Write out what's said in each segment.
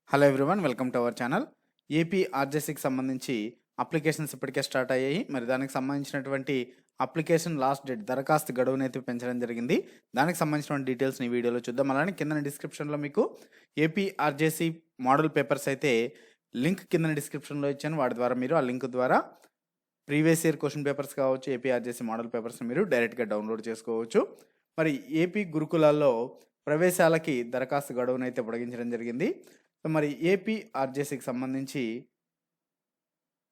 Hello everyone, welcome to our channel. AP ఆర్జేసీకి సంబంధించి applications ఇప్పటికే స్టార్ట్ అయ్యాయి. మరి దానికి సంబంధించినటువంటి అప్లికేషన్ లాస్ట్ డేట్ దరఖాస్తు గడువునైతే పెంచడం జరిగింది. దానికి సంబంధించినటువంటి డీటెయిల్స్ని ఈ వీడియోలో చూద్దాం. అలానే కింద డిస్క్రిప్షన్లో మీకు ఏపీ ఆర్జేసీ మోడల్ పేపర్స్ అయితే లింక్ కింద డిస్క్రిప్షన్లో ఇచ్చాను. వాటి ద్వారా మీరు ఆ లింక్ ద్వారా ప్రీవియస్ ఇయర్ క్వశ్చన్ పేపర్స్ కావచ్చు, ఏపీ ఆర్జేసీ మోడల్ పేపర్స్ని మీరు డైరెక్ట్గా డౌన్లోడ్ చేసుకోవచ్చు. మరి ఏపీ గురుకులాల్లో ప్రవేశాలకి దరఖాస్తు గడువునైతే పొడిగించడం జరిగింది. సో మరి ఏపీ ఆర్జేసీకి సంబంధించి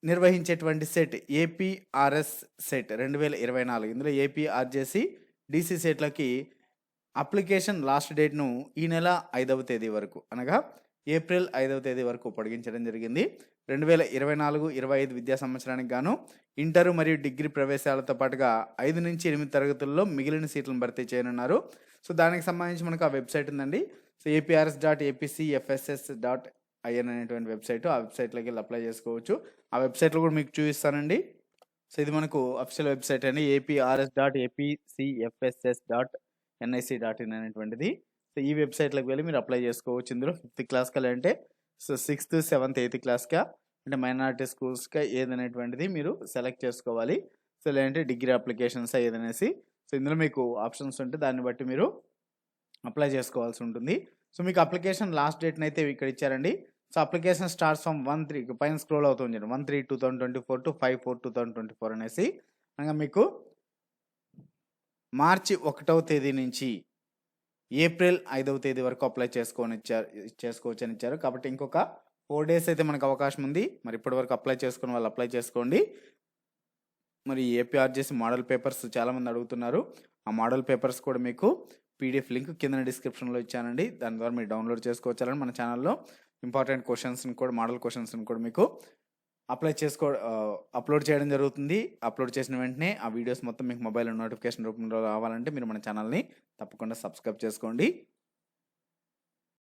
నిర్వహించేటువంటి సెట్ ఏపీఆర్ఎస్ సెట్ 2024, ఇందులో ఏపీ ఆర్జేసీ డీసీ సెట్లకి అప్లికేషన్ లాస్ట్ డేట్ను ఈ నెల 5వ తేదీ వరకు, అనగా ఏప్రిల్ 5వ తేదీ వరకు పొడిగించడం జరిగింది. 2024-25 విద్యా సంవత్సరానికి గాను ఇంటర్ మరియు డిగ్రీ ప్రవేశాలతో పాటుగా 5 నుంచి 8 తరగతుల్లో మిగిలిన సీట్లను భర్తీ చేయనున్నారు. సో దానికి సంబంధించి మనకు ఆ వెబ్సైట్ ఉందండి. సో aprs.apcfss.in అనేటువంటి వెబ్సైట్. ఆ వెబ్సైట్లోకి వెళ్ళి అప్లై చేసుకోవచ్చు. ఆ వెబ్సైట్లో కూడా మీకు చూపిస్తానండి. సో ఇది మనకు అఫిషియల్ వెబ్సైట్ అండి, aprs.apcfss.nic.in అనేటువంటిది. సో ఈ వెబ్సైట్లోకి వెళ్ళి మీరు అప్లై చేసుకోవచ్చు. ఇందులో 5th క్లాస్ కా, అంటే సో 6th, 7th, 8th క్లాస్కా, అంటే మైనారిటీ స్కూల్స్గా ఏదనేటువంటిది మీరు సెలెక్ట్ చేసుకోవాలి. సో లేదంటే డిగ్రీ అప్లికేషన్స్ ఏదనేసి. సో ఇందులో మీకు ఆప్షన్స్ ఉంటే దాన్ని బట్టి మీరు అప్లై చేసుకోవాల్సి ఉంటుంది. సో మీకు అప్లికేషన్ లాస్ట్ డేట్ని అయితే ఇక్కడ ఇచ్చారండి. సో అప్లికేషన్ స్టార్ట్స్ ఫ్రమ్ 1/3 పైన స్క్రోల్ అవుతుంది, 1/3/2024 to 5/4/2024 అనేసి. అనగా మీకు మార్చి 1వ తేదీ నుంచి ఏప్రిల్ 5వ తేదీ వరకు అప్లై చేసుకోవచ్చు అని ఇచ్చారు. కాబట్టి ఇంకొక 4 days అయితే మనకు అవకాశం ఉంది. మరి ఇప్పటి వరకు అప్లై చేసుకున్న వాళ్ళు అప్లై చేసుకోండి. మరి ఏపీఆర్జేసీ మోడల్ పేపర్స్ చాలామంది అడుగుతున్నారు. ఆ మోడల్ పేపర్స్ కూడా మీకు పీడిఎఫ్ లింక్ కింద డిస్క్రిప్షన్లో ఇచ్చానండి. దాని ద్వారా మీరు డౌన్లోడ్ చేసుకోవచ్చాలని మన ఛానల్లో ఇంపార్టెంట్ క్వశ్చన్స్ని కూడా, మోడల్ క్వశ్చన్స్ని కూడా మీకు అప్లోడ్ చేయడం జరుగుతుంది. అప్లోడ్ చేసిన వెంటనే ఆ వీడియోస్ మొత్తం మీకు మొబైల్ నోటిఫికేషన్ రూపంలో రావాలంటే మీరు మన ఛానల్ని తప్పకుండా సబ్స్క్రైబ్ చేసుకోండి.